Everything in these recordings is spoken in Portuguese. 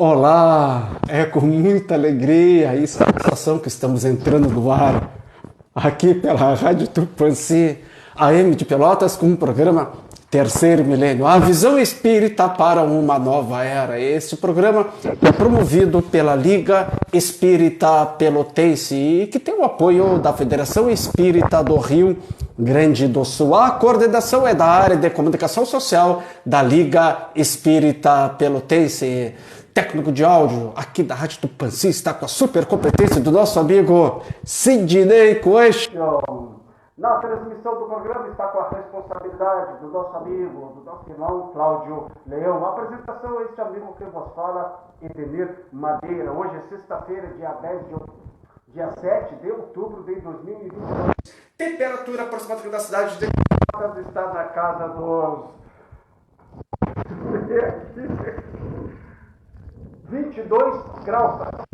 Olá, é com muita alegria e satisfação que estamos entrando no ar, aqui pela Rádio Tupãssi, AM de Pelotas, com o programa Terceiro Milênio, a visão espírita para uma nova era. Este programa é promovido pela Liga Espírita Pelotense e que tem o apoio da Federação Espírita do Rio Grande do Sul. A coordenação é da área de comunicação social da Liga Espírita Pelotense. Técnico de áudio aqui da Rádio Tupãssi está com a super competência do nosso amigo Sidney Question. Na transmissão do programa está com a responsabilidade do nosso amigo, do nosso irmão Cláudio Leão. A apresentação é este amigo que vos fala, Edenir Madeira. Hoje é sexta-feira, dia 7 de outubro de 2022. Temperatura aproximada da cidade de Pelotas está na casa dos 22 graus. A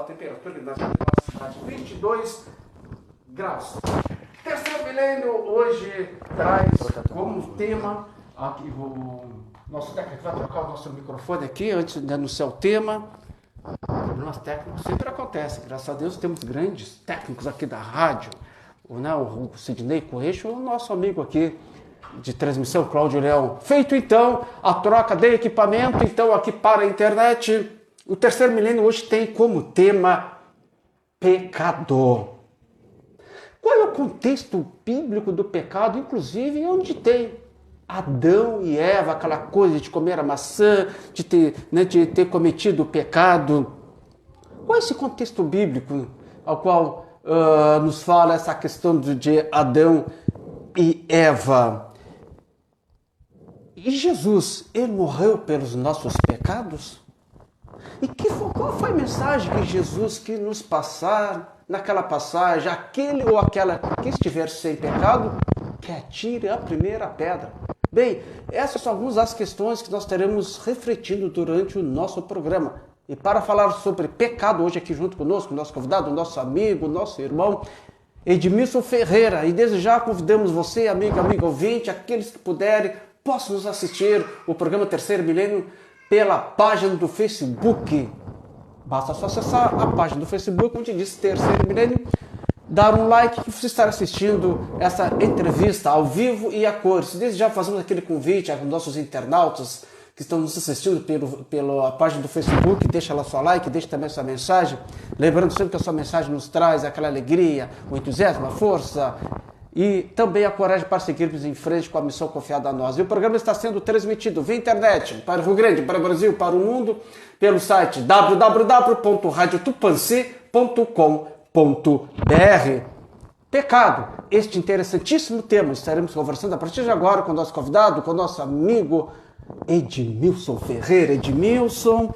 temperatura na cidade, 22 graus. Terceiro milênio hoje traz como tema, aqui o nosso técnico vai trocar o nosso microfone aqui antes de anunciar o tema. Problemas técnicos sempre acontecem, graças a Deus temos grandes técnicos aqui da rádio, o Sidney Correia, o nosso amigo aqui de transmissão, Cláudio Leão. Feito então a troca de equipamento, então aqui para a internet, o terceiro milênio hoje tem como tema pecado. Qual é o contexto bíblico do pecado, inclusive onde tem Adão e Eva, aquela coisa de comer a maçã, de ter cometido o pecado? Qual é esse contexto bíblico ao qual nos fala essa questão de Adão e Eva? E Jesus, ele morreu pelos nossos pecados? E qual foi a mensagem que Jesus quis nos passar naquela passagem? Aquele ou aquela que estiver sem pecado, que atire a primeira pedra. Bem, essas são algumas das questões que nós teremos refletindo durante o nosso programa. E para falar sobre pecado hoje aqui junto conosco, nosso convidado, nosso amigo, nosso irmão, Edmilson Ferreira. E desde já convidamos você, amigo ouvinte, aqueles que puderem, possam nos assistir o programa Terceiro Milênio pela página do Facebook. Basta só acessar a página do Facebook, onde diz Terceiro Milênio, dar um like que você estará assistindo essa entrevista ao vivo e a cores. Desde já fazemos aquele convite aos nossos internautas que estão nos assistindo pela página do Facebook, deixa lá sua like, deixa também sua mensagem. Lembrando sempre que a sua mensagem nos traz aquela alegria, o entusiasmo, a força e também a coragem para seguirmos em frente com a missão confiada a nós. E o programa está sendo transmitido via internet para o Rio Grande, para o Brasil, para o mundo, pelo site www.radiotupãssi.com.br. Pecado, este interessantíssimo tema, estaremos conversando a partir de agora com o nosso convidado, com o nosso amigo Edmilson Ferreira. Edmilson,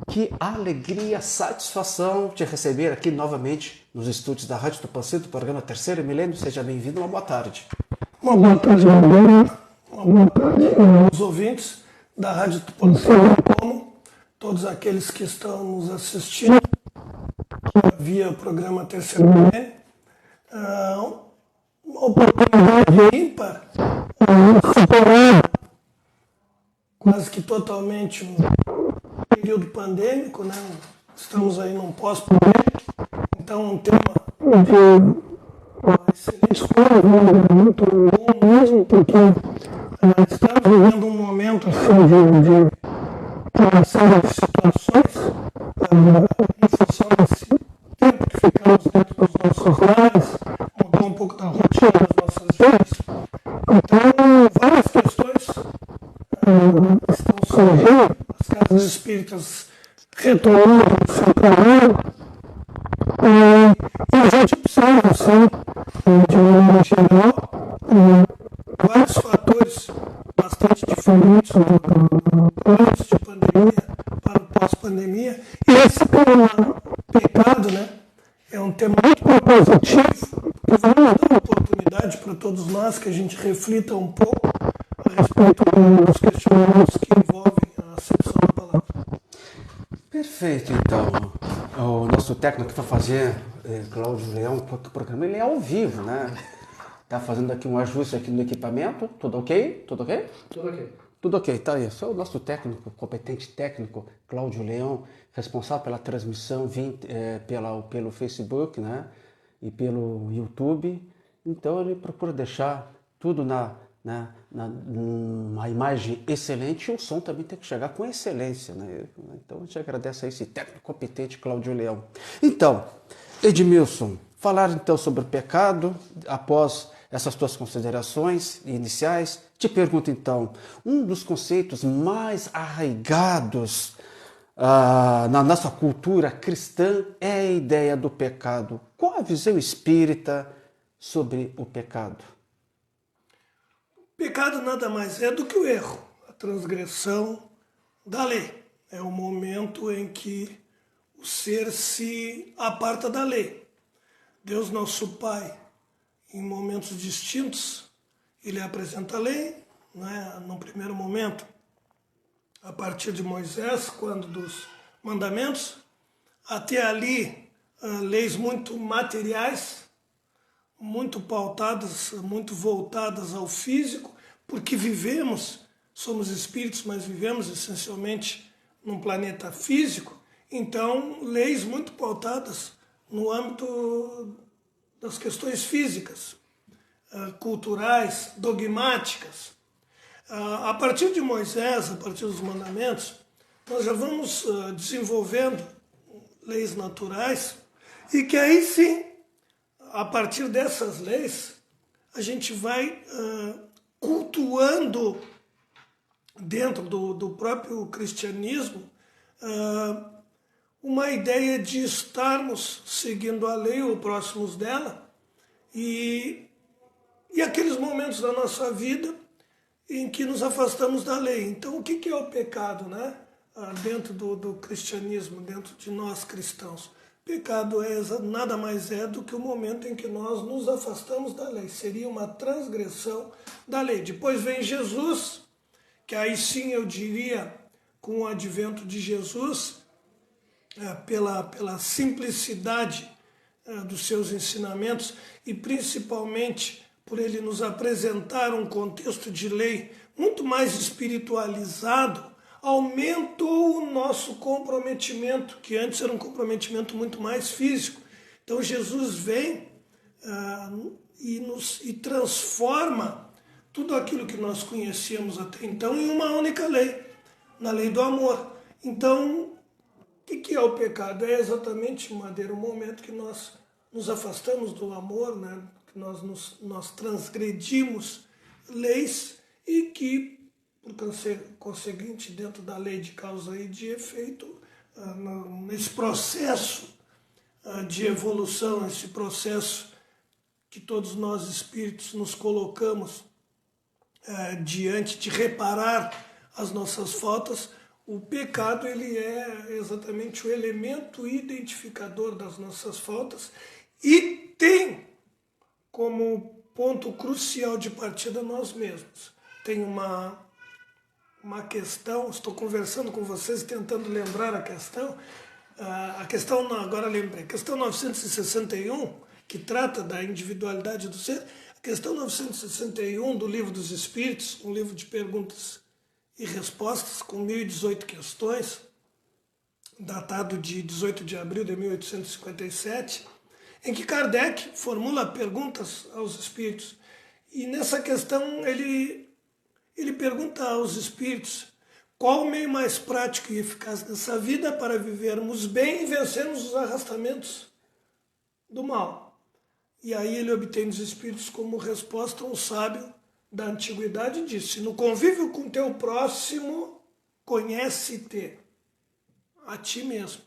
que alegria, satisfação te receber aqui novamente nos estúdios da Rádio Tupãssi, do programa Terceiro Milênio. Seja bem-vindo, uma boa tarde. Uma boa tarde, Madeira. Uma boa tarde aos ouvintes da Rádio Tupãssi, como todos aqueles que estão nos assistindo via o programa Terceiro Milênio. Uma oportunidade ímpar, superar quase que totalmente um período pandêmico, né? Estamos aí num pós-pandêmico, então um tema de excelente escolha, muito bom mesmo, porque estamos vivendo um momento assim, de uma série de situações em função desse tempo que ficamos dentro dos nossos lares, mudou um pouco da rotina das nossas vidas. Então, várias questões estão surgindo, as casas espíritas retomando o seu trabalho, e a gente observa, assim, de maneira geral, vários fatores bastante diferentes antes de pandemia para o pós-pandemia, e esse tema pecado, né, é um tema muito propositivo, que vai dar uma oportunidade para todos nós que a gente reflita um pouco a respeito dos questionamentos que envolvem a acepção da palavra. Perfeito, então. O nosso técnico que vai fazer, Cláudio Leão, o programa ele é ao vivo, né? Tá fazendo aqui um ajuste aqui no equipamento, tudo ok? Tudo ok? Tudo ok. Tudo ok, tá aí. Sou o nosso técnico, competente técnico, Cláudio Leão, responsável pela transmissão pelo Facebook, né? E pelo YouTube. Então ele procura deixar tudo uma imagem excelente, e o som também tem que chegar com excelência, né? Então a gente agradece a esse técnico competente, Cláudio Leão. Então, Edmilson, falar então sobre o pecado, após essas tuas considerações iniciais, te pergunto então, um dos conceitos mais arraigados na nossa cultura cristã é a ideia do pecado. Qual a visão espírita sobre o pecado? Pecado nada mais é do que o erro, a transgressão da lei. É o momento em que o ser se aparta da lei. Deus, nosso Pai, em momentos distintos, ele apresenta a lei, né, no primeiro momento, a partir de Moisés, quando dos mandamentos, até ali, leis muito materiais, muito pautadas, muito voltadas ao físico, porque somos espíritos, mas vivemos essencialmente num planeta físico, então leis muito pautadas no âmbito das questões físicas, culturais, dogmáticas. A partir de Moisés, a partir dos mandamentos, nós já vamos desenvolvendo leis naturais e que aí sim, a partir dessas leis, a gente vai cultuando dentro do próprio cristianismo uma ideia de estarmos seguindo a lei ou próximos dela e aqueles momentos da nossa vida em que nos afastamos da lei. Então, o que é o pecado, né? Dentro do cristianismo, dentro de nós cristãos? Pecado nada mais é do que o momento em que nós nos afastamos da lei. Seria uma transgressão da lei. Depois vem Jesus, que aí sim eu diria, com o advento de Jesus, pela simplicidade dos seus ensinamentos e principalmente por ele nos apresentar um contexto de lei muito mais espiritualizado, aumentou o nosso comprometimento, que antes era um comprometimento muito mais físico. Então Jesus vem e transforma tudo aquilo que nós conhecíamos até então em uma única lei, na lei do amor. Então, o que é o pecado? É exatamente, Madeira, o momento que nós nos afastamos do amor, né? Que nós transgredimos leis e que, por conseguinte, dentro da lei de causa e de efeito, nesse processo de evolução, esse processo que todos nós espíritos nos colocamos diante de reparar as nossas faltas, o pecado ele é exatamente o elemento identificador das nossas faltas e tem como ponto crucial de partida nós mesmos. Tem uma questão, estou conversando com vocês tentando lembrar a questão, agora lembrei, a questão 961, que trata da individualidade do ser, a questão 961 do Livro dos Espíritos, um livro de perguntas e respostas com 1018 questões, datado de 18 de abril de 1857, em que Kardec formula perguntas aos espíritos. E nessa questão ele pergunta aos espíritos qual o meio mais prático e eficaz nessa vida para vivermos bem e vencermos os arrastamentos do mal. E aí ele obtém dos espíritos como resposta um sábio da antiguidade disse: no convívio com teu próximo, conhece-te a ti mesmo.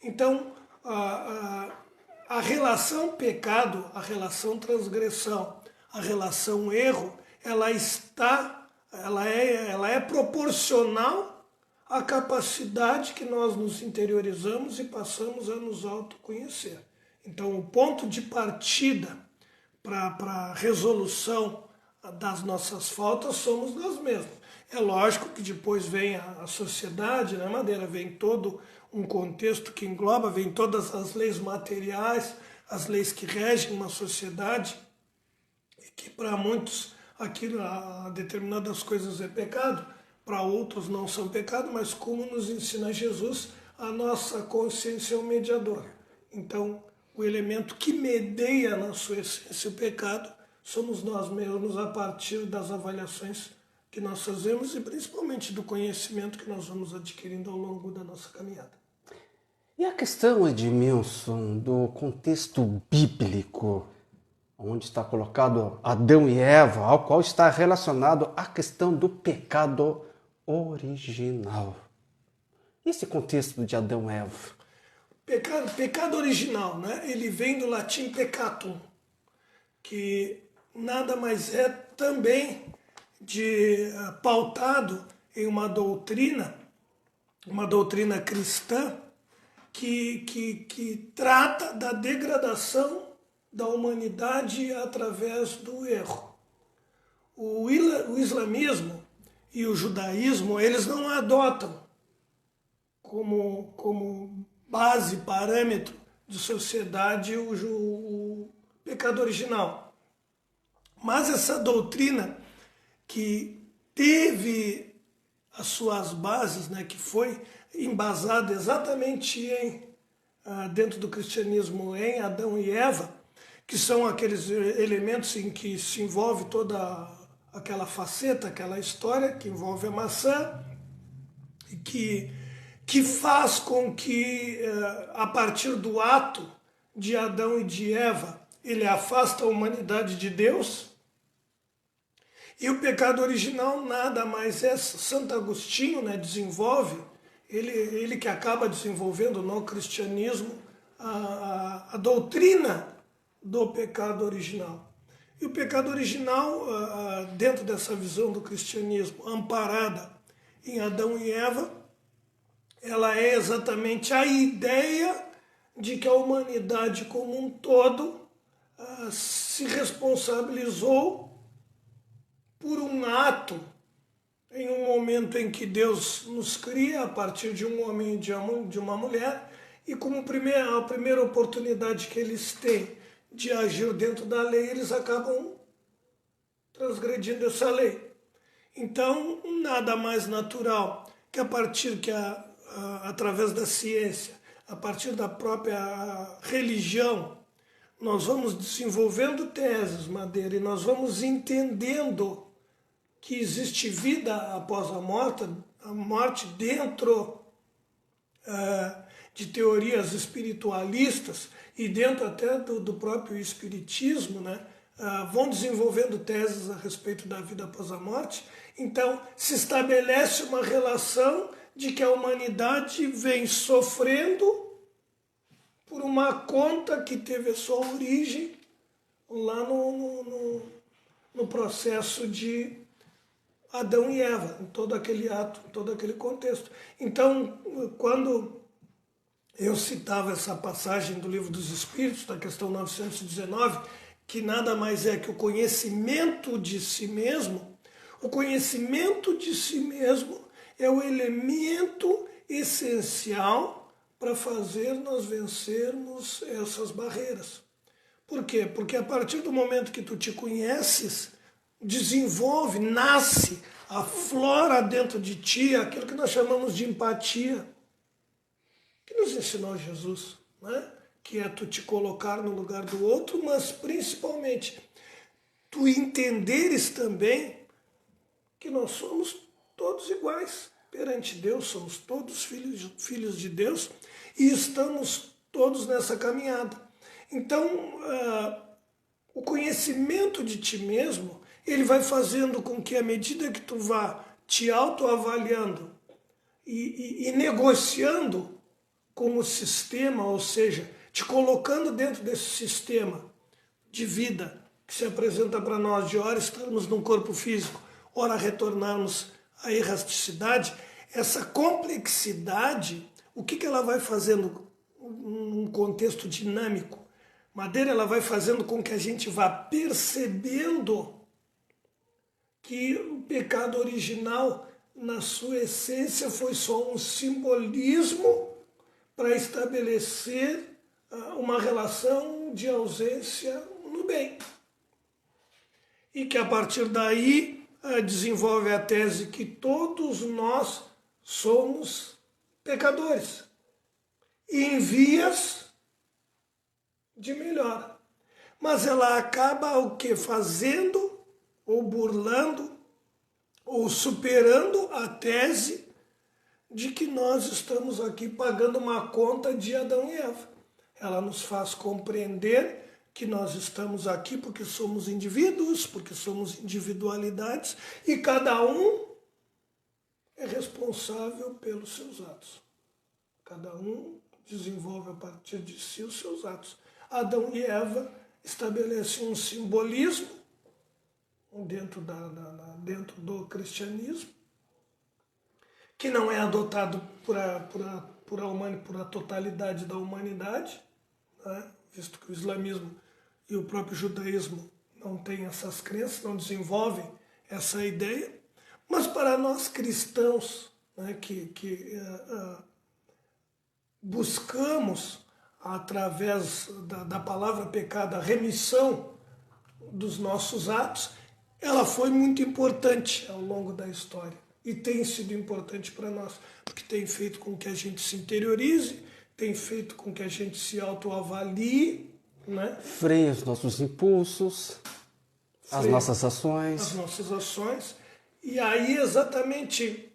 Então, a relação pecado, a relação transgressão, a relação erro, ela é proporcional à capacidade que nós nos interiorizamos e passamos a nos autoconhecer. Então, o ponto de partida para a resolução das nossas faltas somos nós mesmos. É lógico que depois vem a sociedade, né, Madeira? Vem todo um contexto que engloba, vem todas as leis materiais, as leis que regem uma sociedade, e que para muitos aquilo, determinadas coisas é pecado, para outros não são pecado, mas como nos ensina Jesus, a nossa consciência é o mediador. Então, o elemento que medeia na sua essência o pecado somos nós mesmos a partir das avaliações que nós fazemos e principalmente do conhecimento que nós vamos adquirindo ao longo da nossa caminhada. E a questão, Edmilson, do contexto bíblico, onde está colocado Adão e Eva, ao qual está relacionado a questão do pecado original. Esse contexto de Adão e Eva. Pecado original, né? Ele vem do latim peccatum, que nada mais é também pautado em uma doutrina cristã que trata da degradação da humanidade através do erro. O islamismo e o judaísmo, eles não adotam como base, parâmetro de sociedade o pecado original. Mas essa doutrina que teve as suas bases, né, que foi embasada exatamente dentro do cristianismo em Adão e Eva, que são aqueles elementos em que se envolve toda aquela faceta, aquela história que envolve a maçã, e que faz com que, a partir do ato de Adão e de Eva, ele afasta a humanidade de Deus. E o pecado original nada mais é, Santo Agostinho, né, desenvolve, ele que acaba desenvolvendo no cristianismo a doutrina do pecado original. E o pecado original, dentro dessa visão do cristianismo, amparada em Adão e Eva, ela é exatamente a ideia de que a humanidade como um todo se responsabilizou por um ato em um momento em que Deus nos cria a partir de um homem e de uma mulher, e como a primeira oportunidade que eles têm de agir dentro da lei, eles acabam transgredindo essa lei. Então, nada mais natural que através da ciência, a partir da própria religião, nós vamos desenvolvendo teses, Madeira, e nós vamos entendendo que existe vida após a morte dentro de teorias espiritualistas e dentro até do próprio espiritismo, né? Vão desenvolvendo teses a respeito da vida após a morte. Então, se estabelece uma relação de que a humanidade vem sofrendo por uma conta que teve a sua origem lá no processo de Adão e Eva, em todo aquele ato, em todo aquele contexto. Então, quando eu citava essa passagem do Livro dos Espíritos, da questão 919, que nada mais é que o conhecimento de si mesmo, o conhecimento de si mesmo é o elemento essencial para fazer nós vencermos essas barreiras. Por quê? Porque a partir do momento que tu te conheces, desenvolve, nasce, aflora dentro de ti aquilo que nós chamamos de empatia, que nos ensinou Jesus, né? Que é tu te colocar no lugar do outro, mas principalmente tu entenderes também que nós somos todos iguais perante Deus, somos todos filhos de Deus e estamos todos nessa caminhada. Então, o conhecimento de ti mesmo, ele vai fazendo com que, à medida que tu vá te autoavaliando e negociando com o sistema, ou seja, te colocando dentro desse sistema de vida que se apresenta para nós, de ora estarmos num corpo físico, ora retornarmos à erraticidade, essa complexidade, o que ela vai fazendo num contexto dinâmico? Madeira, ela vai fazendo com que a gente vá percebendo que o pecado original, na sua essência, foi só um simbolismo para estabelecer uma relação de ausência no bem. E que a partir daí desenvolve a tese que todos nós somos pecadores e em vias de melhora. Mas ela acaba o que? Fazendo ou burlando ou superando a tese de que nós estamos aqui pagando uma conta de Adão e Eva. Ela nos faz compreender que nós estamos aqui porque somos indivíduos, porque somos individualidades e cada um é responsável pelos seus atos. Cada um desenvolve a partir de si os seus atos. Adão e Eva estabelecem um simbolismo dentro do cristianismo que não é adotado por a totalidade da humanidade, né? Visto que o islamismo e o próprio judaísmo não têm essas crenças, não desenvolvem essa ideia, mas para nós cristãos, né, que buscamos, através da palavra pecado, a remissão dos nossos atos, ela foi muito importante ao longo da história e tem sido importante para nós, porque tem feito com que a gente se interiorize, tem feito com que a gente se autoavalie, né? Freia os nossos impulsos, as nossas ações. As nossas ações. E aí, exatamente,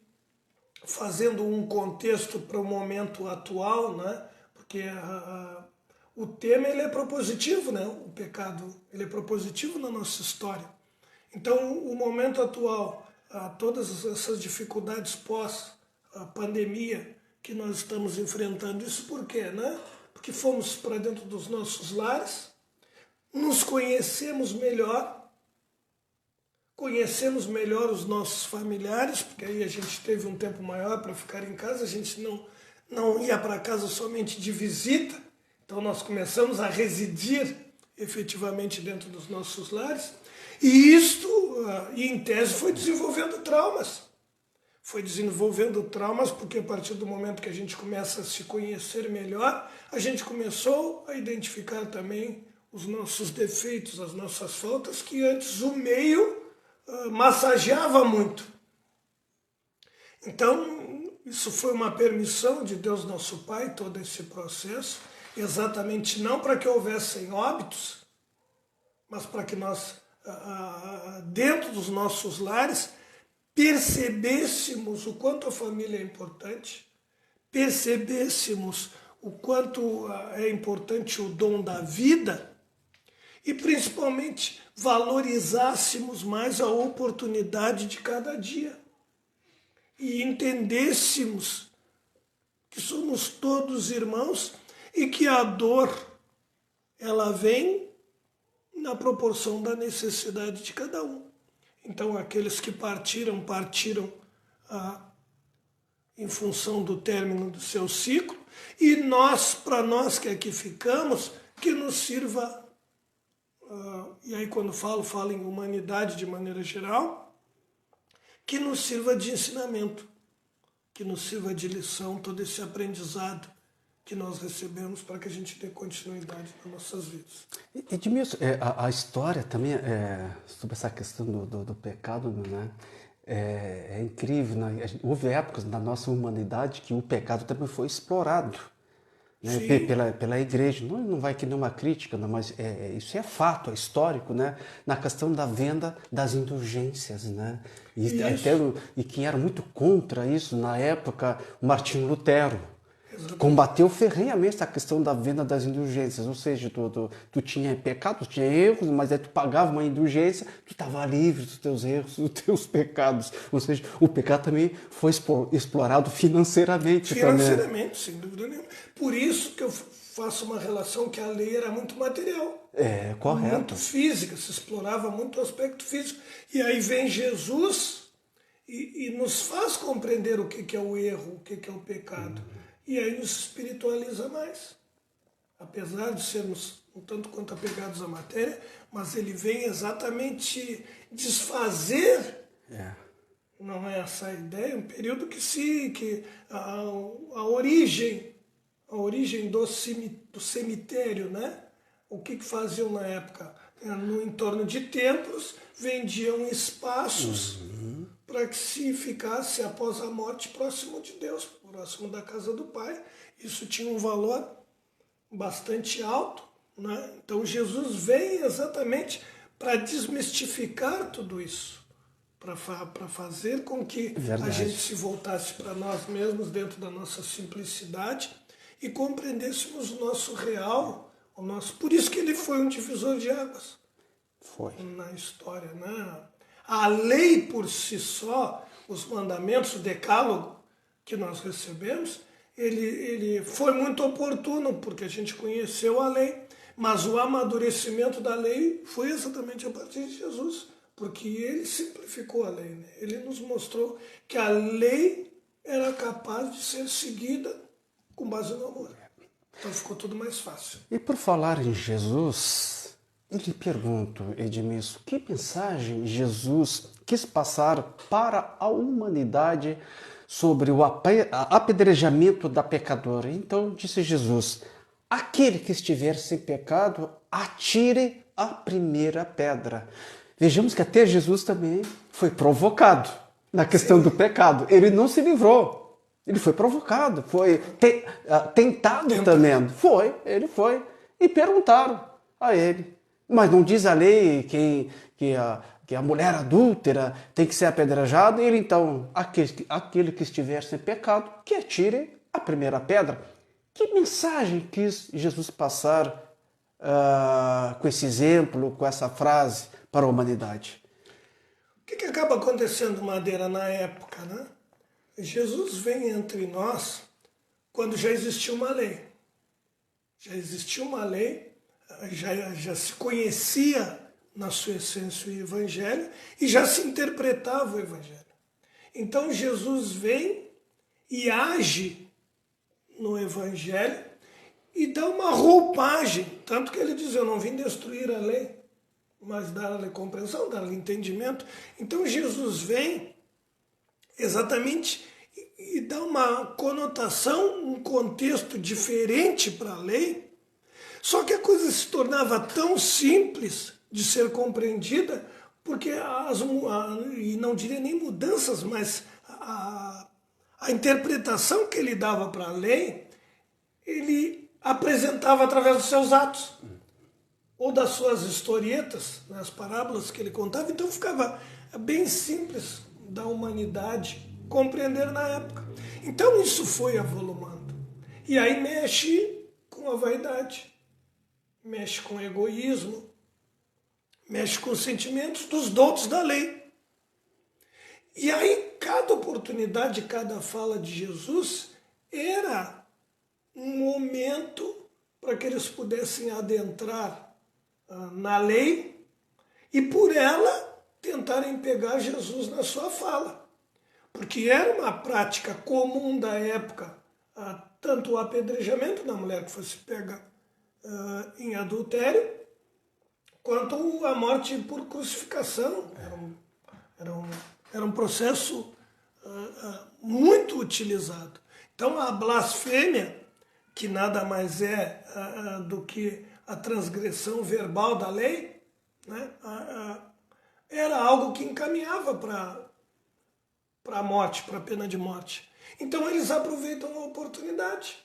fazendo um contexto para o momento atual, né? Porque o tema ele é propositivo, né? O pecado ele é propositivo na nossa história. Então, o momento atual, todas essas dificuldades pós-pandemia que nós estamos enfrentando, isso por quê, né? Porque fomos para dentro dos nossos lares, nos conhecemos melhor os nossos familiares, porque aí a gente teve um tempo maior para ficar em casa, a gente não ia para casa somente de visita, então nós começamos a residir efetivamente dentro dos nossos lares, e isto, em tese, foi desenvolvendo traumas. Foi desenvolvendo traumas porque a partir do momento que a gente começa a se conhecer melhor, a gente começou a identificar também os nossos defeitos, as nossas faltas, que antes o meio massageava muito. Então, isso foi uma permissão de Deus nosso Pai, todo esse processo, exatamente não para que houvessem óbitos, mas para que nós, dentro dos nossos lares, percebêssemos o quanto a família é importante, percebêssemos o quanto é importante o dom da vida e, principalmente, valorizássemos mais a oportunidade de cada dia e entendêssemos que somos todos irmãos e que a dor ela vem na proporção da necessidade de cada um. Então, aqueles que partiram em função do término do seu ciclo, e para nós que aqui ficamos, que nos sirva, e aí quando falo em humanidade de maneira geral, que nos sirva de ensinamento, que nos sirva de lição, todo esse aprendizado que nós recebemos para que a gente dê continuidade nas nossas vidas. Edmilson, a história também, sobre essa questão do pecado, né? É incrível, né? Houve épocas na nossa humanidade que o pecado também foi explorado, né? pela igreja. Não vai que nenhuma crítica, não, mas isso é fato, é histórico, né? Na questão da venda das indulgências, né? E quem era muito contra isso na época, Martinho Lutero. Combateu ferrenhamente a questão da venda das indulgências, ou seja, tu tinha pecados, tu tinha erros, mas aí tu pagava uma indulgência, tu estava livre dos teus erros, dos teus pecados, ou seja, o pecado também foi explorado financeiramente. Financeiramente, sem dúvida nenhuma. Por isso que eu faço uma relação que a lei era muito material. Correto. Muito física, se explorava muito o aspecto físico. E aí vem Jesus e nos faz compreender o que é o erro, o que é o pecado. E aí nos espiritualiza mais. Apesar de sermos um tanto quanto apegados à matéria, mas ele vem exatamente desfazer, não é essa a ideia, um período que a origem do cemitério, né? O que faziam na época? No entorno de templos, vendiam espaços para que se ficasse após a morte próximo de Deus, próximo da casa do Pai. Isso tinha um valor bastante alto, né? Então Jesus vem exatamente para desmistificar tudo isso, para fazer com que a gente se voltasse para nós mesmos dentro da nossa simplicidade e compreendêssemos o nosso real, o nosso. Por isso que ele foi um divisor de águas. Foi. Na história, né? A lei por si só, os mandamentos, o decálogo que nós recebemos, ele foi muito oportuno, porque a gente conheceu a lei, mas o amadurecimento da lei foi exatamente a partir de Jesus, porque ele simplificou a lei, né? Ele nos mostrou que a lei era capaz de ser seguida com base no amor. Então ficou tudo mais fácil. E por falar em Jesus, eu lhe pergunto, Edmilson, que mensagem Jesus quis passar para a humanidade sobre o apedrejamento da pecadora? Então disse Jesus: aquele que estiver sem pecado, atire a primeira pedra. Vejamos que até Jesus também foi provocado na questão do pecado. Ele não se livrou. Ele foi provocado, foi tentado também. Ele foi. E perguntaram a ele. Mas não diz a lei que a mulher adúltera tem que ser apedrejada? Ele então, aquele que estiver sem pecado, que atire a primeira pedra. Que mensagem quis Jesus passar com esse exemplo, com essa frase para a humanidade? O que acaba acontecendo, Madeira, na época, né? Jesus vem entre nós quando já existia uma lei. Já existia uma lei, já se conhecia na sua essência o Evangelho e já se interpretava o Evangelho. Então Jesus vem e age no Evangelho e dá uma roupagem, tanto que ele diz: eu não vim destruir a lei, mas dar-lhe compreensão, dar-lhe entendimento. Então Jesus vem exatamente e dá uma conotação, um contexto diferente para a lei, só que a coisa se tornava tão simples de ser compreendida, porque e não diria nem mudanças, mas a interpretação que ele dava para a lei, ele apresentava através dos seus atos, ou das suas historietas, né, as parábolas que ele contava. Então ficava bem simples da humanidade compreender na época. Então isso foi avolumando. E aí mexe com a vaidade, mexe com o egoísmo, mexe com os sentimentos dos doutos da lei. E aí cada oportunidade, cada fala de Jesus era um momento para que eles pudessem adentrar na lei e por ela tentarem pegar Jesus na sua fala. Porque era uma prática comum da época, tanto o apedrejamento da mulher que fosse pega em adultério, quanto a morte por crucificação. Era um processo muito utilizado. Então a blasfêmia, que nada mais é do que a transgressão verbal da lei, né, era algo que encaminhava para a morte, para a pena de morte. Então eles aproveitam a oportunidade.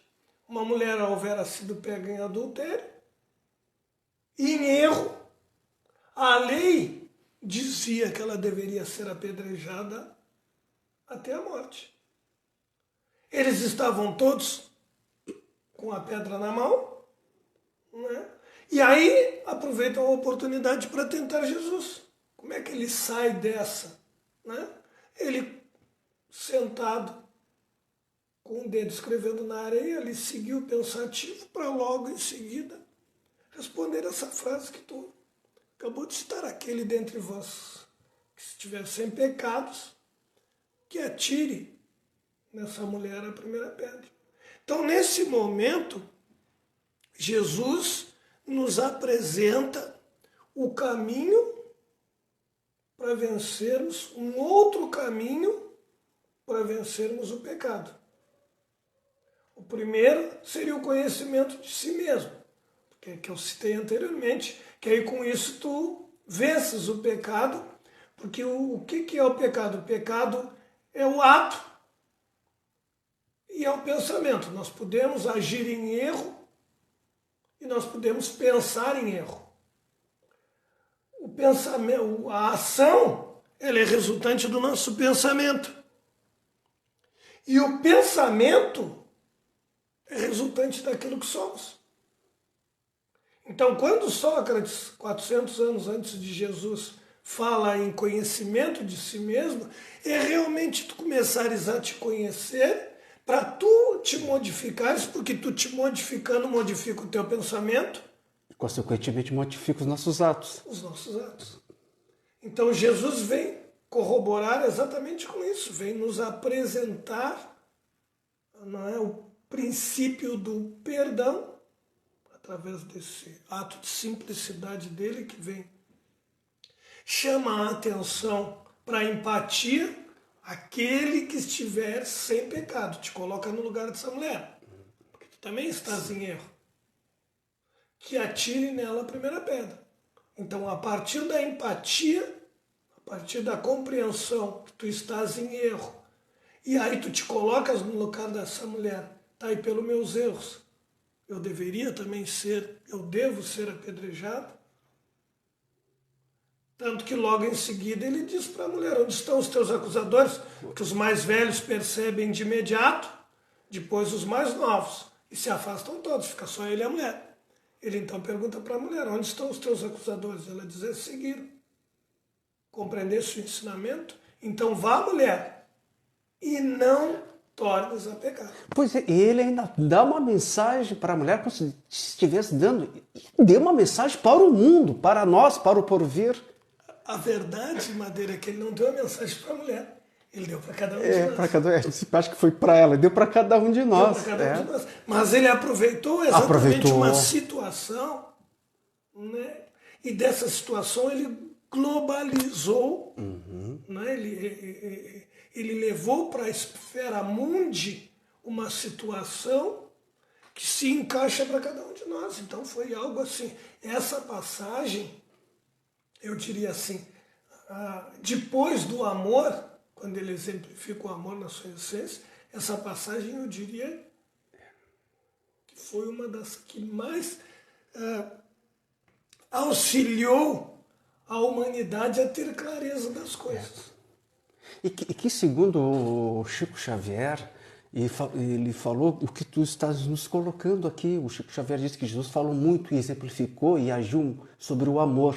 Uma mulher houvera sido pega em adultério, e em erro, a lei dizia que ela deveria ser apedrejada até a morte. Eles estavam todos com a pedra na mão, né? E aí aproveitam a oportunidade para tentar Jesus. Como é que ele sai dessa? Né? Ele, sentado, com o dedo escrevendo na areia, ele seguiu pensativo para logo em seguida responder essa frase que tu acabou de citar: aquele dentre vós que estiver sem pecados, que atire nessa mulher a primeira pedra. Então, nesse momento, Jesus nos apresenta o caminho para vencermos, um outro caminho para vencermos o pecado. O primeiro seria o conhecimento de si mesmo, que eu citei anteriormente, que aí com isso tu vences o pecado, porque o que é o pecado? O pecado é o ato e é o pensamento. Nós podemos agir em erro e nós podemos pensar em erro. O pensamento, a ação, ela é resultante do nosso pensamento. E o pensamento é resultante daquilo que somos. Então, quando Sócrates, 400 anos antes de Jesus, fala em conhecimento de si mesmo, é realmente tu começares a te conhecer para tu te modificares, porque tu te modificando modifica o teu pensamento. E, consequentemente, modifica os nossos atos. Os nossos atos. Então, Jesus vem corroborar exatamente com isso, vem nos apresentar, não é, o princípio do perdão, através desse ato de simplicidade dele que vem. Chama a atenção para a empatia, aquele que estiver sem pecado, te coloca no lugar dessa mulher, porque tu também estás em erro. Que atire nela a primeira pedra. Então, a partir da empatia, a partir da compreensão que tu estás em erro, e aí tu te colocas no lugar dessa mulher, tá aí pelos meus erros, eu deveria também ser, eu devo ser apedrejado. Tanto que logo em seguida ele diz para a mulher, onde estão os teus acusadores? Que os mais velhos percebem de imediato, depois os mais novos, e se afastam todos, fica só ele e a mulher. Ele então pergunta para a mulher, onde estão os teus acusadores? Ela diz, seguiram. Compreendeste o ensinamento? Então vá, mulher, e não tornes a pecar. Pois é, ele ainda dá uma mensagem para a mulher, como se estivesse deu uma mensagem para o mundo, para nós, para o porvir. A verdade, Madeira, é que ele não deu a mensagem para a mulher. Ele deu para cada um de nós. Para cada um. Acho que foi para ela, deu para cada um de nós. Deu para cada um de nós. Mas ele aproveitou exatamente uma situação, né? E dessa situação ele globalizou, né? Ele levou para a esfera mundi uma situação que se encaixa para cada um de nós. Então foi algo assim. Essa passagem, eu diria assim, depois do amor, quando ele exemplifica o amor na sua essência, essa passagem eu diria que foi uma das que mais auxiliou a humanidade a ter clareza das coisas. E que segundo o Chico Xavier, ele falou o que tu estás nos colocando aqui. O Chico Xavier disse que Jesus falou muito e exemplificou e agiu sobre o amor.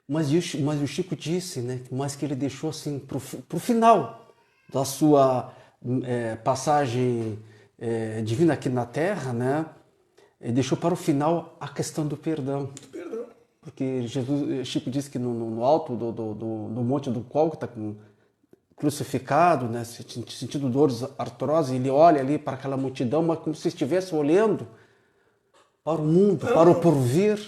Mas o Chico disse, né, mas que ele deixou assim para o final da sua passagem divina aqui na Terra, né? Ele deixou para o final a questão do perdão. Porque Chico disse que no alto do monte do Gólgota, crucificado, né, sentindo dores, artrose, ele olha ali para aquela multidão, mas como se estivesse olhando para o mundo, para o porvir,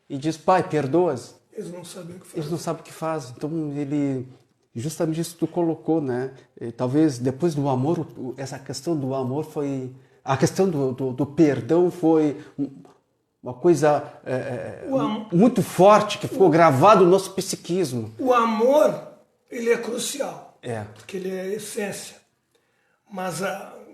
e diz, Pai, perdoa-as. Eles não sabem o que fazem. Eles não sabem o que fazem. Então, ele, justamente isso que tu colocou, né? E, talvez depois do amor, essa questão do amor foi... A questão do perdão foi uma coisa muito forte, que ficou gravado no nosso psiquismo. O amor, ele é crucial. É. Porque ele é a essência. Mas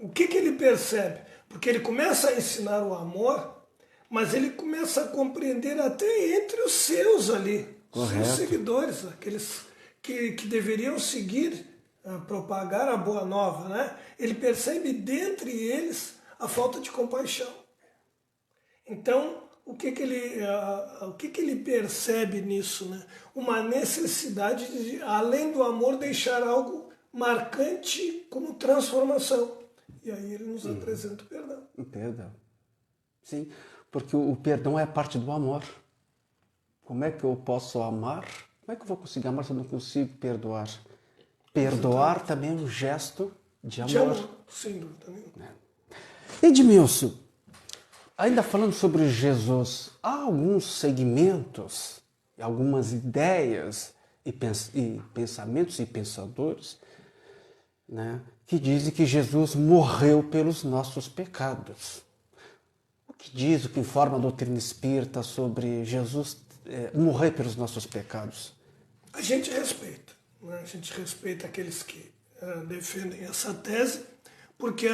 o que ele percebe? Porque ele começa a ensinar o amor, mas ele começa a compreender até entre os seus ali, Correto. Seus seguidores, aqueles que deveriam seguir, propagar a boa nova, né? Ele percebe dentre eles a falta de compaixão. Então, o que ele percebe nisso, né? Uma necessidade de, além do amor, deixar algo marcante como transformação. E aí ele nos apresenta o perdão. O perdão. Sim, porque o perdão é parte do amor. Como é que eu posso amar? Como é que eu vou conseguir amar se eu não consigo perdoar? Perdoar também é um gesto de amor. De amor, sem dúvida nenhuma. Edmilson, ainda falando sobre Jesus, há alguns segmentos, algumas ideias e pensamentos e pensadores, né, que dizem que Jesus morreu pelos nossos pecados. O que diz, o que informa a doutrina espírita sobre Jesus morrer pelos nossos pecados? A gente respeita, né? A gente respeita aqueles que defendem essa tese, porque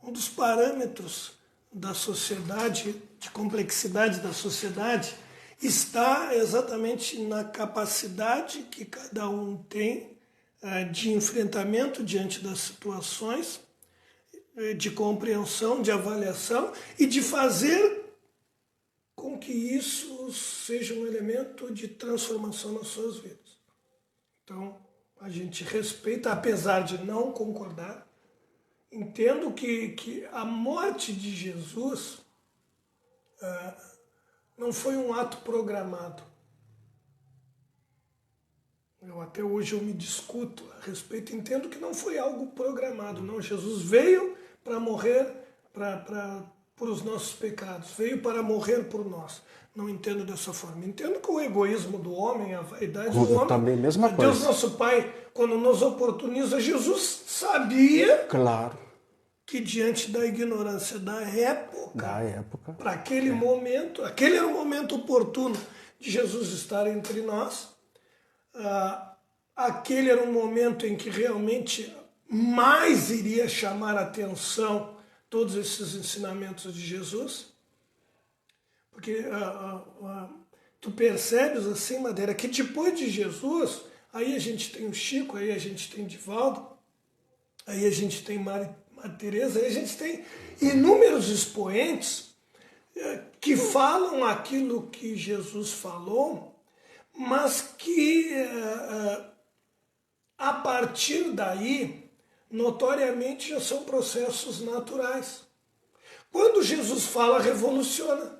um dos parâmetros da sociedade, de complexidade da sociedade, está exatamente na capacidade que cada um tem de enfrentamento diante das situações, de compreensão, de avaliação e de fazer com que isso seja um elemento de transformação nas suas vidas. Então, a gente respeita, apesar de não concordar. Entendo que a morte de Jesus não foi um ato programado. Até hoje eu me discuto a respeito, entendo que não foi algo programado. Não, Jesus veio para morrer por os nossos pecados, veio para morrer por nós. Não entendo dessa forma. Entendo que o egoísmo do homem, a vaidade do homem, também, mesma Deus coisa. nosso Pai, quando nos oportuniza, Jesus sabia Claro. que diante da ignorância da época, para aquele momento, aquele era o momento oportuno de Jesus estar entre nós, aquele era um momento em que realmente mais iria chamar a atenção todos esses ensinamentos de Jesus, porque tu percebes assim, Madeira, que depois de Jesus, aí a gente tem o Chico, aí a gente tem o Divaldo, aí a gente tem Maria Teresa, aí a gente tem inúmeros expoentes que falam aquilo que Jesus falou, mas que a partir daí, notoriamente, já são processos naturais. Quando Jesus fala, revoluciona.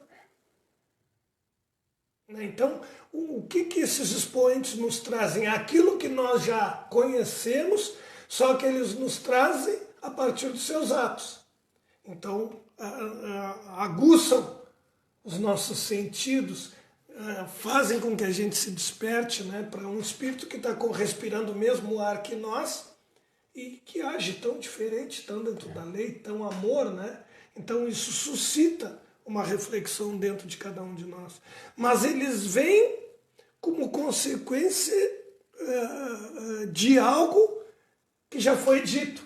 Então, o que esses expoentes nos trazem? Aquilo que nós já conhecemos, só que eles nos trazem a partir dos seus atos. Então, aguçam os nossos sentidos, fazem com que a gente se desperte, né, para um espírito que está respirando o mesmo ar que nós e que age tão diferente, tão dentro da lei, tão amor, né? Então isso suscita uma reflexão dentro de cada um de nós. Mas eles vêm como consequência de algo que já foi dito.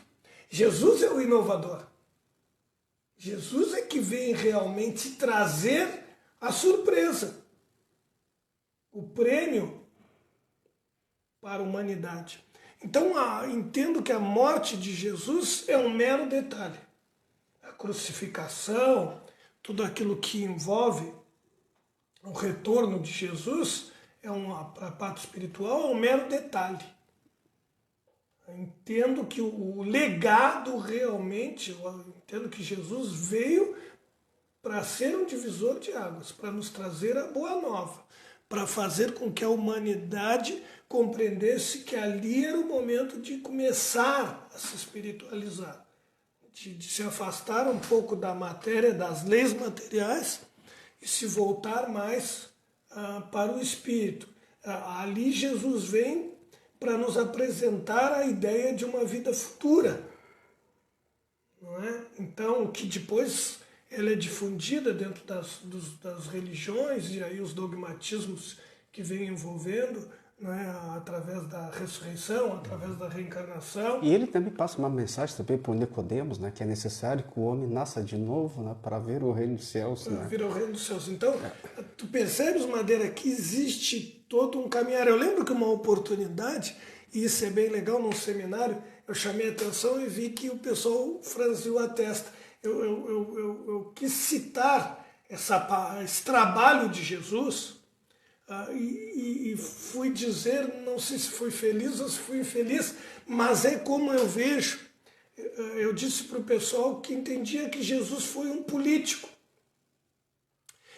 Jesus é o inovador. Jesus é que vem realmente trazer a surpresa, o prêmio para a humanidade. Então, entendo que a morte de Jesus é um mero detalhe. A crucificação, tudo aquilo que envolve o retorno de Jesus, para a parte espiritual, é um mero detalhe. Entendo que o legado realmente, entendo que Jesus veio para ser um divisor de águas, para nos trazer a boa nova, para fazer com que a humanidade compreendesse que ali era o momento de começar a se espiritualizar, de se afastar um pouco da matéria, das leis materiais e se voltar mais para o espírito. Ali Jesus vem para nos apresentar a ideia de uma vida futura, não é? Então, que depois ela é difundida dentro das religiões e aí os dogmatismos que vêm envolvendo, não é? Através da ressurreição, através da reencarnação. E ele também passa uma mensagem também para o Nicodemos, né, que é necessário que o homem nasça de novo, né, para ver o reino dos céus. Para ver o reino dos céus. Então, tu percebes, Madeira, que existe todo um caminhar. Eu lembro que uma oportunidade, e isso é bem legal, num seminário, eu chamei a atenção e vi que o pessoal franziu a testa. Eu quis citar esse trabalho de Jesus e fui dizer, não sei se fui feliz ou se fui infeliz, mas é como eu vejo. Eu disse para o pessoal que entendia que Jesus foi um político.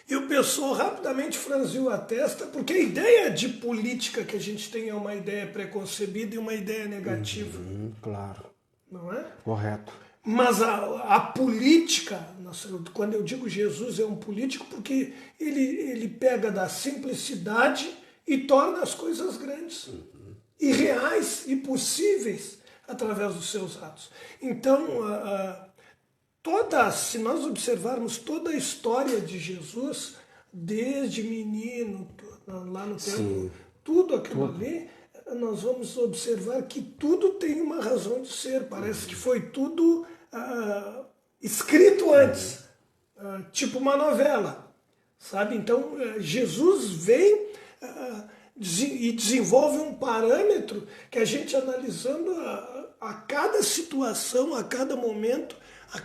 E o pessoal rapidamente franziu a testa, porque a ideia de política que a gente tem é uma ideia preconcebida e uma ideia negativa. Claro. Não é? Correto. Mas a política, quando eu digo Jesus é um político, porque ele pega da simplicidade e torna as coisas grandes, e reais e possíveis através dos seus atos. Então, se nós observarmos toda a história de Jesus, desde menino, lá no tempo, Sim. tudo aquilo ali, nós vamos observar que tudo tem uma razão de ser. Parece que foi tudo escrito antes, tipo uma novela, sabe? Então, Jesus vem e desenvolve um parâmetro que a gente analisando a cada situação, a cada momento, a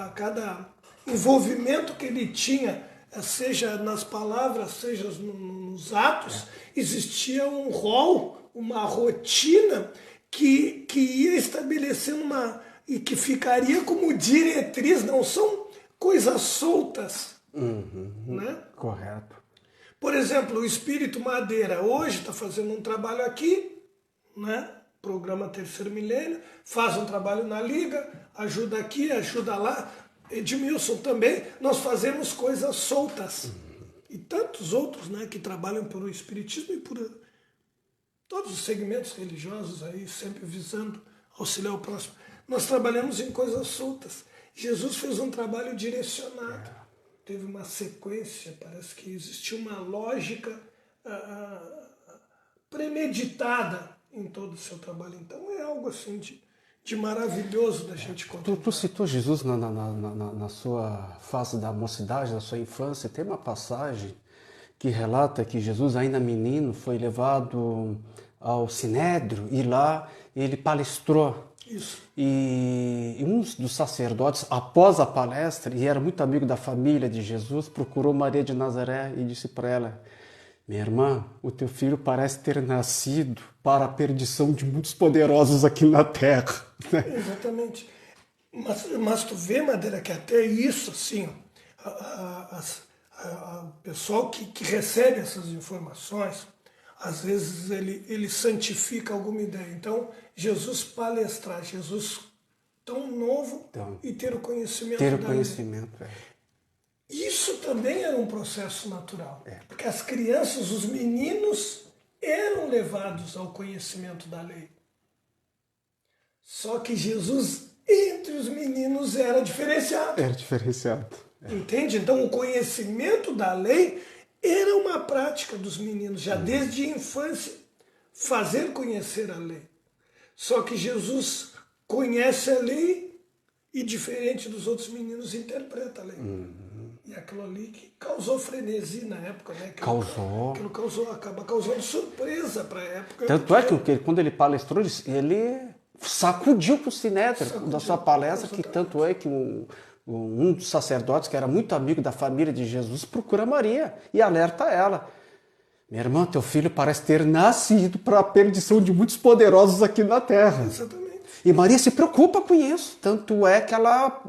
cada envolvimento que ele tinha, seja nas palavras, seja nos atos, existia um rol, uma rotina que ia estabelecendo e que ficaria como diretriz, não são coisas soltas. Né? Correto. Por exemplo, o Espírito Madeira hoje está fazendo um trabalho aqui, né? Programa Terceiro Milênio, faz um trabalho na Liga, ajuda aqui, ajuda lá. Edmilson também, nós fazemos coisas soltas. E tantos outros, né, que trabalham por o Espiritismo e por todos os segmentos religiosos aí, sempre visando auxiliar o próximo. Nós trabalhamos em coisas soltas. Jesus fez um trabalho direcionado. Teve uma sequência, parece que existiu uma lógica premeditada em todo o seu trabalho. Então é algo assim de maravilhoso da gente contemplar. Tu citou Jesus na sua fase da mocidade, da sua infância. Tem uma passagem que relata que Jesus, ainda menino, foi levado ao Sinédrio e lá ele palestrou. Isso. E um dos sacerdotes, após a palestra, e era muito amigo da família de Jesus, procurou Maria de Nazaré e disse para ela: minha irmã, o teu filho parece ter nascido para a perdição de muitos poderosos aqui na terra. Exatamente. Mas tu vê, Madeira, que até isso, assim, o pessoal que recebe essas informações, às vezes ele santifica alguma ideia. Então, Jesus palestrar, Jesus tão novo e ter o conhecimento Ter o da conhecimento, lei. Isso também era um processo natural. Porque as crianças, os meninos, eram levados ao conhecimento da lei. Só que Jesus, entre os meninos, era diferenciado. Era diferenciado. Entende? Então, o conhecimento da lei era uma prática dos meninos, já desde a infância, fazer conhecer a lei. Só que Jesus conhece a lei e, diferente dos outros meninos, interpreta a lei. E aquilo ali que causou frenesi na época, né? Aquilo acaba causando surpresa para a época. Tanto é que quando ele palestrou, ele sacudiu para o Sinédrio da sua palestra, que tanto é que um dos sacerdotes, que era muito amigo da família de Jesus, procura Maria e alerta ela: minha irmã, teu filho parece ter nascido para a perdição de muitos poderosos aqui na terra. Exatamente. E Maria se preocupa com isso, tanto é que ela,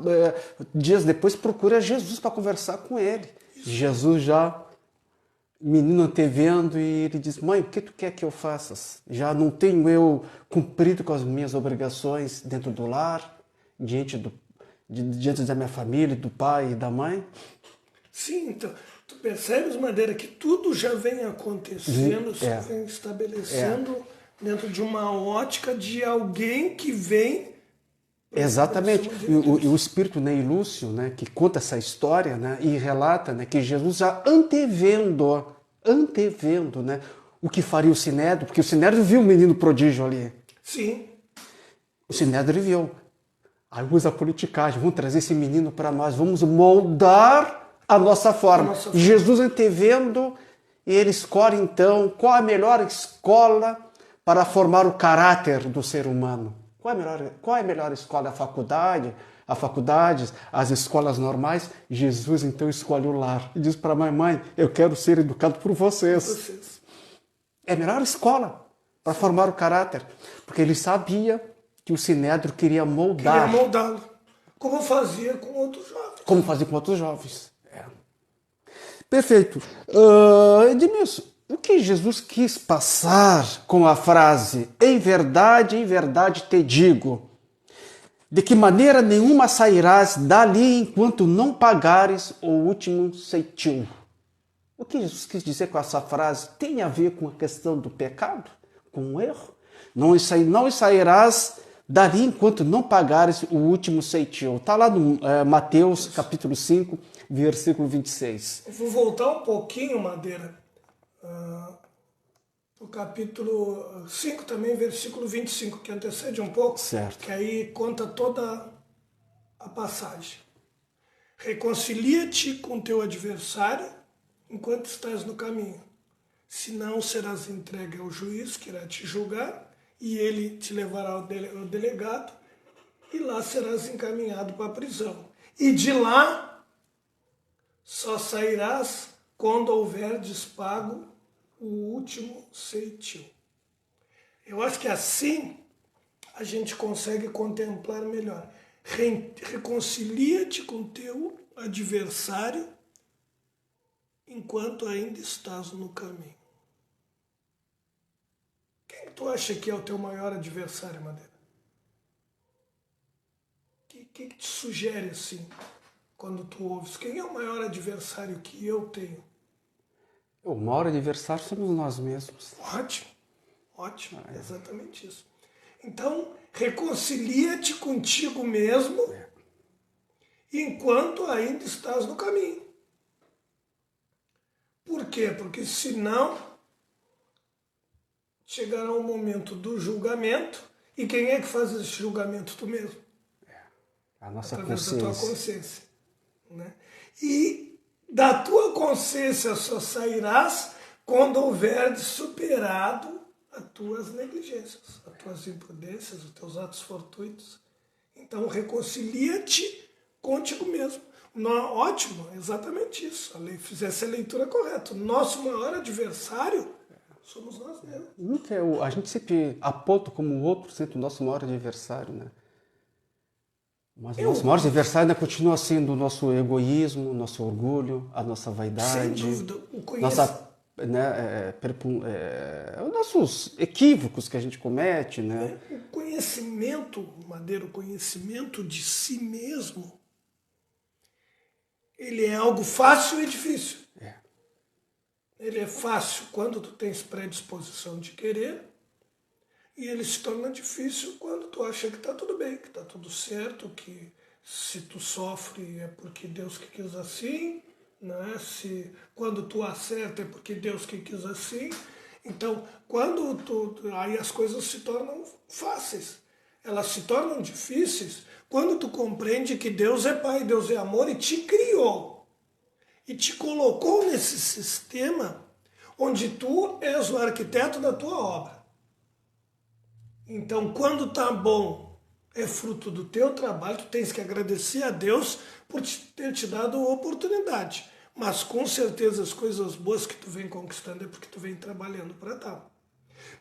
dias depois, procura Jesus para conversar com ele. Jesus já, menino antevendo, e ele diz: mãe, o que tu quer que eu faça? Já não tenho eu cumprido com as minhas obrigações dentro do lar, diante da minha família, do pai e da mãe? Sim, então, tu percebes, Madeira, que tudo já vem acontecendo, vem estabelecendo dentro de uma ótica de alguém que vem... Exatamente. E o espírito Ney Lúcio, né, que conta essa história, né, e relata, né, que Jesus já antevendo, né, o que faria o Sinédrio, porque o Sinédrio viu o menino prodígio ali. Sim. O Sinédrio viu. Aí usa a politicagem: vamos trazer esse menino para nós, vamos moldar a nossa forma. Jesus antevendo, e ele escolhe então qual a melhor escola para formar o caráter do ser humano. Qual é a melhor escola? A faculdade, as escolas normais. Jesus então escolhe o lar e diz para a mãe: eu quero ser educado por vocês. É a melhor escola para formar o caráter, porque ele sabia que o Sinédrio queria moldar. Queria moldá-lo, como fazia com outros jovens. Perfeito. Edmilson, o que Jesus quis passar com a frase em verdade te digo, de que maneira nenhuma sairás dali enquanto não pagares o último ceitil? O que Jesus quis dizer com essa frase tem a ver com a questão do pecado, com o erro? Não sairás dali enquanto não pagares o último ceitil. Está lá no Mateus capítulo 5, versículo 26. Eu vou voltar um pouquinho, Madeira, o capítulo 5 também, versículo 25, que antecede um pouco, Certo. que aí conta toda a passagem. Reconcilia-te com teu adversário enquanto estás no caminho, senão serás entregue ao juiz que irá te julgar e ele te levará ao delegado e lá serás encaminhado para a prisão. E de lá só sairás quando houverdes pago o último ceitil. Eu acho que assim a gente consegue contemplar melhor. Reconcilia-te com teu adversário enquanto ainda estás no caminho. Quem tu acha que é o teu maior adversário, Madeira? O que te sugere assim, quando tu ouves? Quem é o maior adversário que eu tenho? O maior adversário somos nós mesmos. Ótimo, ótimo, exatamente isso. Então, reconcilia-te contigo mesmo enquanto ainda estás no caminho. Por quê? Porque senão chegará o momento do julgamento e quem é que faz esse julgamento? Tu mesmo. A nossa através consciência. da tua consciência. Né? E da tua consciência só sairás quando houveres superado as tuas negligências, as tuas imprudências, os teus atos fortuitos. Então, reconcilia-te contigo mesmo. Ótimo, exatamente isso. Fizesse a leitura correta. O nosso maior adversário somos nós mesmos. A gente sempre aponta como o outro sendo o nosso maior adversário, né? Mas o nosso maior adversário ainda continua sendo o nosso egoísmo, o nosso orgulho, a nossa vaidade. Sem dúvida. Os nossos equívocos que a gente comete, né? O conhecimento, Madeira, o conhecimento de si mesmo, ele é algo fácil e difícil. Ele é fácil quando tu tens predisposição de querer e ele se torna difícil quando tu acha que está tudo bem, que está tudo certo, que se tu sofre é porque Deus que quis assim, né? Quando tu acerta é porque Deus que quis assim. Então, aí as coisas se tornam fáceis. Elas se tornam difíceis quando tu compreende que Deus é Pai, Deus é amor e te criou. E te colocou nesse sistema onde tu és o arquiteto da tua obra. Então, quando tá bom, é fruto do teu trabalho, tu tens que agradecer a Deus por ter te dado a oportunidade. Mas com certeza as coisas boas que tu vem conquistando é porque tu vem trabalhando para tal.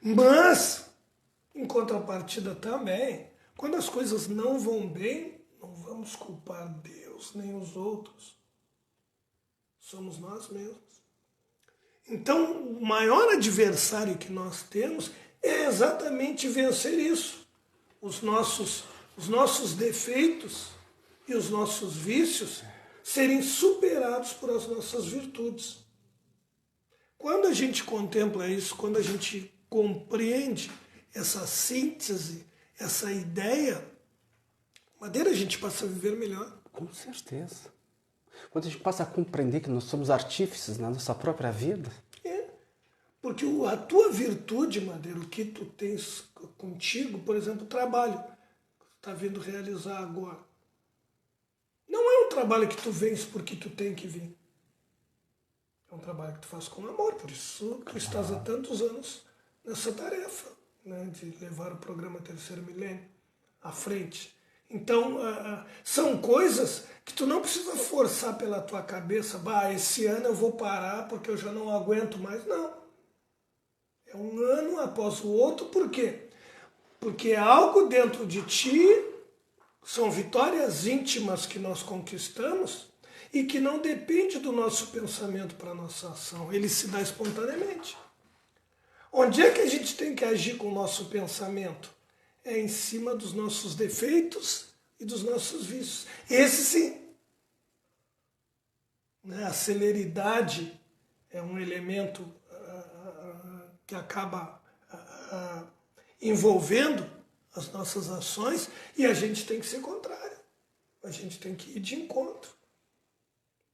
Mas, em contrapartida também, quando as coisas não vão bem, não vamos culpar Deus nem os outros. Somos nós mesmos. Então, o maior adversário que nós temos é exatamente vencer isso. Os nossos defeitos e os nossos vícios serem superados por as nossas virtudes. Quando a gente contempla isso, quando a gente compreende essa síntese, essa ideia, Madeira, a gente passa a viver melhor. Com certeza. Quando a gente passa a compreender que nós somos artífices na nossa própria vida. Porque a tua virtude, Madeira, o que tu tens contigo, por exemplo, o trabalho que tu está vindo realizar agora, não é um trabalho que tu vens porque tu tem que vir. É um trabalho que tu faz com amor, por isso tu estás há tantos anos nessa tarefa, né, de levar o programa Terceiro Milênio à frente. Então, são coisas que tu não precisa forçar pela tua cabeça, esse ano eu vou parar porque eu já não aguento mais. Não. É um ano após o outro, por quê? Porque é algo dentro de ti, são vitórias íntimas que nós conquistamos e que não depende do nosso pensamento para a nossa ação, ele se dá espontaneamente. Onde é que a gente tem que agir com o nosso pensamento? É em cima dos nossos defeitos e dos nossos vícios. Esse sim. A celeridade é um elemento que acaba envolvendo as nossas ações, e a gente tem que ser contrário. A gente tem que ir de encontro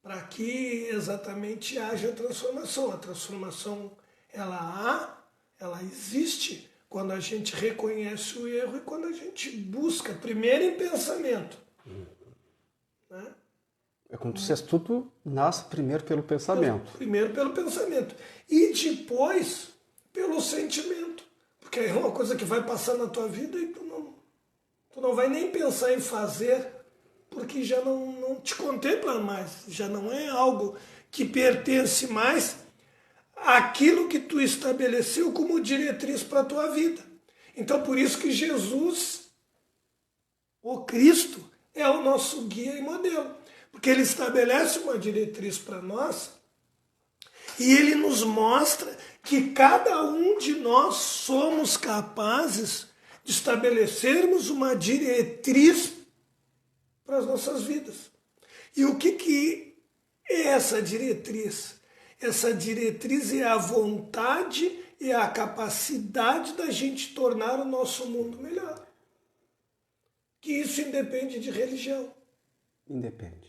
para que exatamente haja transformação. A transformação, ela existe quando a gente reconhece o erro e quando a gente busca, primeiro em pensamento. Né? É como tu disseste, tudo nasce primeiro pelo pensamento. Primeiro pelo pensamento. E depois pelo sentimento. Porque é uma coisa que vai passar na tua vida e tu não vai nem pensar em fazer, porque já não te contempla mais. Já não é algo que pertence mais àquilo que tu estabeleceu como diretriz para a tua vida. Então, por isso que Jesus, o Cristo, é o nosso guia e modelo. Porque ele estabelece uma diretriz para nós e ele nos mostra que cada um de nós somos capazes de estabelecermos uma diretriz para as nossas vidas. E o que é essa diretriz? Essa diretriz é a vontade e a capacidade da gente tornar o nosso mundo melhor. Que isso independe de religião. Independe.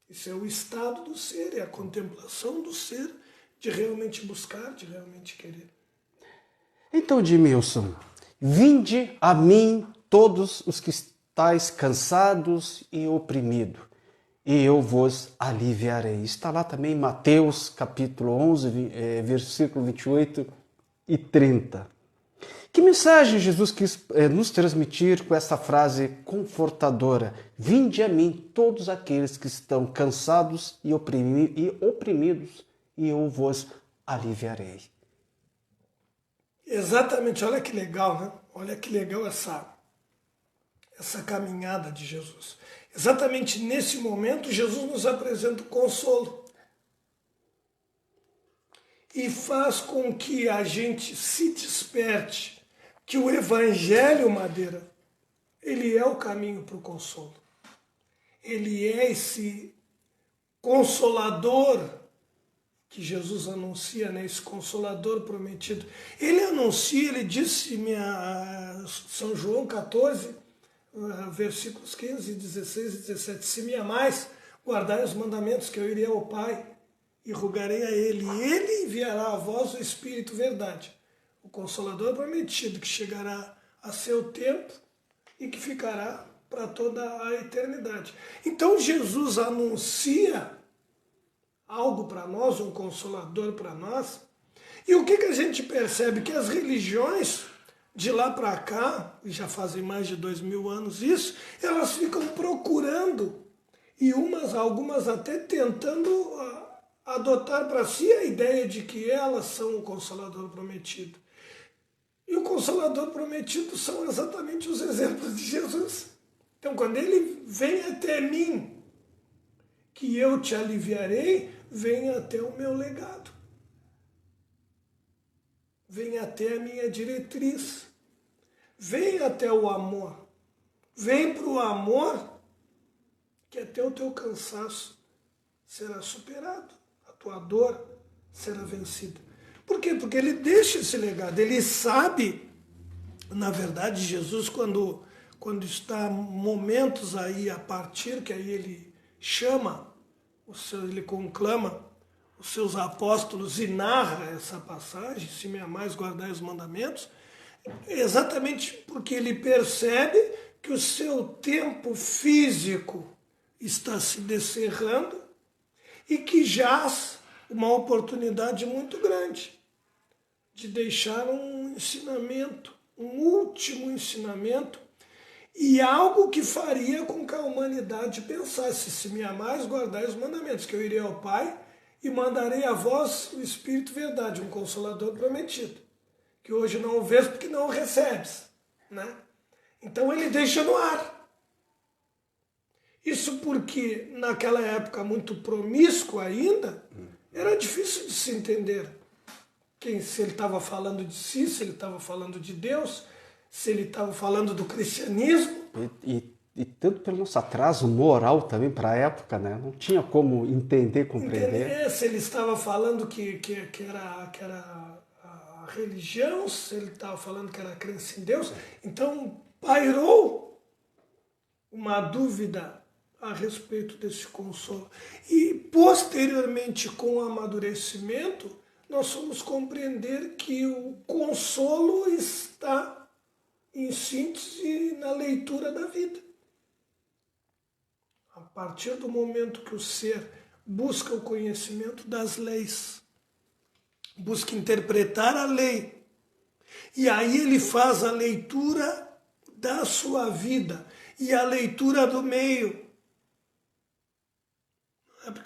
Isso é o estado do ser, é a contemplação do ser, de realmente buscar, de realmente querer. Então, Edmilson, vinde a mim todos os que estáis cansados e oprimidos, e eu vos aliviarei. Está lá também Mateus capítulo 11, versículo 28 e 30. Que mensagem Jesus quis nos transmitir com essa frase confortadora? Vinde a mim todos aqueles que estão cansados e oprimidos, e eu vos aliviarei. Exatamente, olha que legal, né? Olha que legal essa caminhada de Jesus. Exatamente nesse momento, Jesus nos apresenta o consolo. E faz com que a gente se desperte que o Evangelho, Madeira, ele é o caminho para o consolo. Ele é esse consolador que Jesus anuncia, né? Esse consolador prometido. Ele anuncia, ele disse, São João 14, versículos 15, 16 e 17, se me amais, guardai os mandamentos que eu irei ao Pai e rogarei a Ele, e Ele enviará a vós o Espírito Verdade, o Consolador prometido, que chegará a seu tempo e que ficará para toda a eternidade. Então Jesus anuncia algo para nós, um Consolador para nós, e o que a gente percebe? Que as religiões de lá para cá, e já fazem mais de 2000 anos isso, elas ficam procurando, e algumas até tentando adotar para si a ideia de que elas são o Consolador prometido. E o Consolador prometido são exatamente os exemplos de Jesus. Então, quando ele vem até mim, que eu te aliviarei, vem até o meu legado. Vem até a minha diretriz. Vem até o amor. Vem para o amor, que até o teu cansaço será superado. A tua dor será vencida. Por quê? Porque ele deixa esse legado. Ele sabe, na verdade, Jesus, quando está momentos aí a partir, que aí ele chama, ele conclama os seus apóstolos e narra essa passagem, se me amais, guardai os mandamentos, exatamente porque ele percebe que o seu tempo físico está se descerrando e que jaz uma oportunidade muito grande de deixar um ensinamento, um último ensinamento, e algo que faria com que a humanidade pensasse, se me amais, guardai os mandamentos, que eu irei ao Pai e mandarei a vós o Espírito Verdade, um Consolador prometido, que hoje não o vês porque não o recebes, né? Então ele deixa no ar. Isso porque naquela época muito promíscua ainda, era difícil de se entender se ele estava falando de si, se ele estava falando de Deus, se ele estava falando do cristianismo. E tanto pelo nosso atraso moral também para a época, né? Não tinha como entender, compreender. Se ele estava falando que era a religião, se ele estava falando que era crença em Deus. Então pairou uma dúvida a respeito desse consolo. E posteriormente, com o amadurecimento, nós vamos compreender que o consolo está, em síntese, na leitura da vida. A partir do momento que o ser busca o conhecimento das leis, busca interpretar a lei, e aí ele faz a leitura da sua vida e a leitura do meio.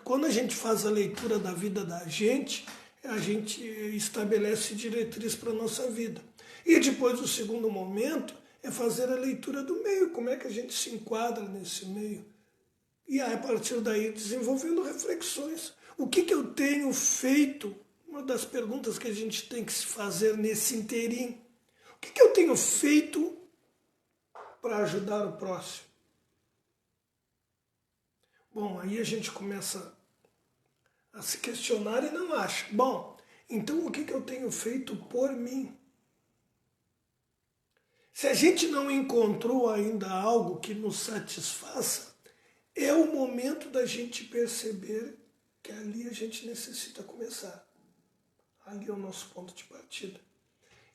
Quando a gente faz a leitura da vida da gente, a gente estabelece diretriz para a nossa vida. E depois o segundo momento é fazer a leitura do meio, como é que a gente se enquadra nesse meio. E aí, a partir daí, desenvolvendo reflexões. O que eu tenho feito? Uma das perguntas que a gente tem que se fazer nesse inteirinho. O que eu tenho feito para ajudar o próximo? Bom, aí a gente começa a se questionar e não acha. Bom, então o que eu tenho feito por mim? Se a gente não encontrou ainda algo que nos satisfaça, é o momento da gente perceber que ali a gente necessita começar. Ali é o nosso ponto de partida.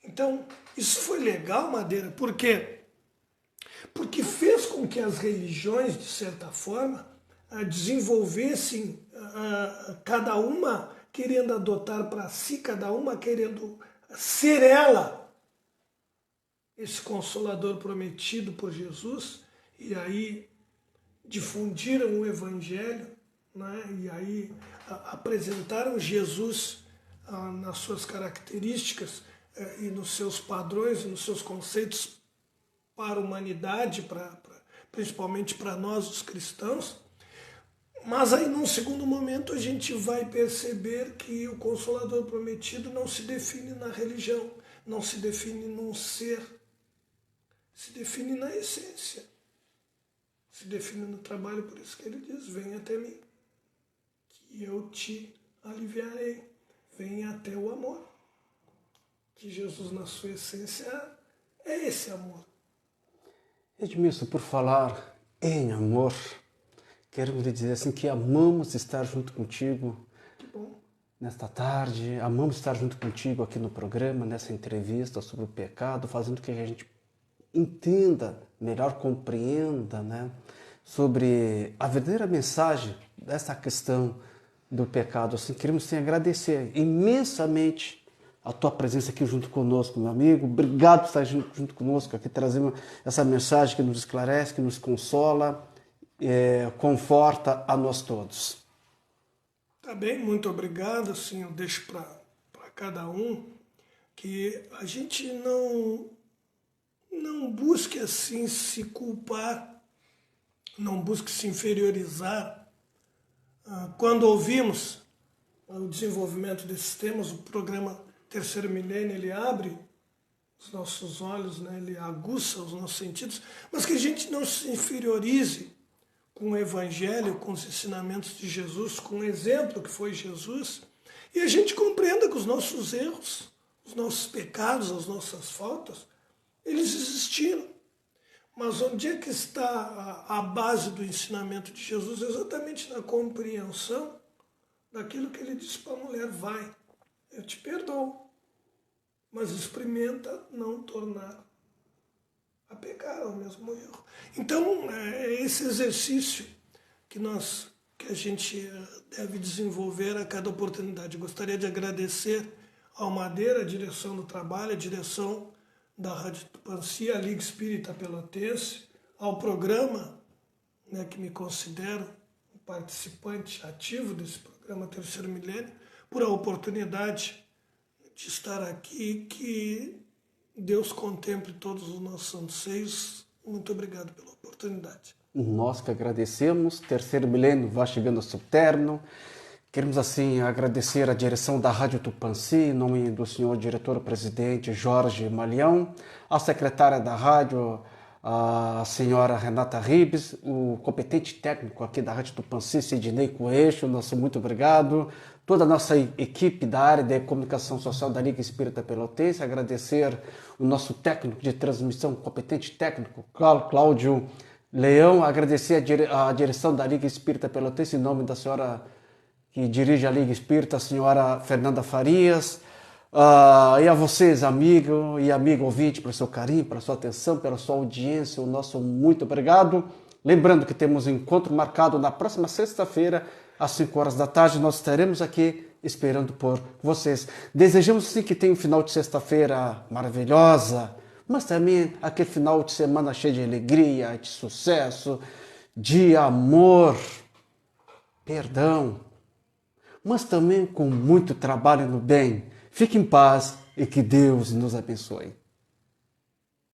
Então, isso foi legal, Madeira, por quê? Porque fez com que as religiões, de certa forma, desenvolvessem, cada uma querendo adotar para si, cada uma querendo ser ela, esse consolador prometido por Jesus, e aí difundiram o Evangelho, né? E aí apresentaram Jesus nas suas características e nos seus padrões, e nos seus conceitos para a humanidade, principalmente para nós, os cristãos. Mas aí, num segundo momento, a gente vai perceber que o Consolador Prometido não se define na religião, não se define num ser, se define na essência, se define no trabalho. Por isso que ele diz: venha até mim, que eu te aliviarei. Venha até o amor, que Jesus, na sua essência, é esse amor. Edmilson, por falar em amor, quero lhe dizer assim que amamos estar junto contigo nesta tarde, amamos estar junto contigo aqui no programa, nessa entrevista sobre o pecado, fazendo com que a gente entenda, melhor compreenda, né, sobre a verdadeira mensagem dessa questão do pecado. Assim, queremos te agradecer imensamente a tua presença aqui junto conosco, meu amigo. Obrigado por estar junto conosco aqui, trazendo essa mensagem que nos esclarece, que nos consola, conforta a nós todos. Tá bem, muito obrigado. Assim, eu deixo para cada um que a gente não busque assim se culpar, não busque se inferiorizar. Quando ouvimos o desenvolvimento desses temas, o programa Terceiro Milênio, ele abre os nossos olhos, né? Ele aguça os nossos sentidos, mas que a gente não se inferiorize com o Evangelho, com os ensinamentos de Jesus, com o exemplo que foi Jesus, e a gente compreenda que os nossos erros, os nossos pecados, as nossas faltas, eles existiram. Mas onde é que está a base do ensinamento de Jesus? Exatamente na compreensão daquilo que ele disse para a mulher: vai, eu te perdoo, mas experimenta não tornar a pecar ao mesmo erro. Então, é esse exercício que a gente deve desenvolver a cada oportunidade. Gostaria de agradecer ao Madeira, a direção do trabalho, a direção da Rádio Tupãssi, a Liga Espírita Pelotense, ao programa, né, que me considero um participante ativo desse programa Terceiro Milênio, por a oportunidade de estar aqui, que Deus contemple todos os nossos anseios. Muito obrigado pela oportunidade. Nós que agradecemos. Terceiro Milênio vai chegando ao seu término. Queremos, assim, agradecer a direção da Rádio Tupãssi, em nome do senhor diretor-presidente Jorge Malião, a secretária da rádio, a senhora Renata Ribes, o competente técnico aqui da Rádio Tupãssi, Sidney Coelho, nosso muito obrigado. toda a nossa equipe da área de comunicação social da Liga Espírita Pelotense, agradecer o nosso técnico de transmissão, competente técnico, Cláudio Leão, agradecer a direção da Liga Espírita Pelotense, em nome da senhora que dirige a Liga Espírita, a senhora Fernanda Farias, e a vocês, amigo e amigo ouvinte, pelo seu carinho, pela sua atenção, pela sua audiência, o nosso muito obrigado. Lembrando que temos um encontro marcado na próxima sexta-feira, às 5 horas da tarde, nós estaremos aqui esperando por vocês. Desejamos sim que tenha um final de sexta-feira maravilhosa, mas também aquele final de semana cheio de alegria, de sucesso, de amor, perdão, mas também com muito trabalho no bem. Fique em paz e que Deus nos abençoe.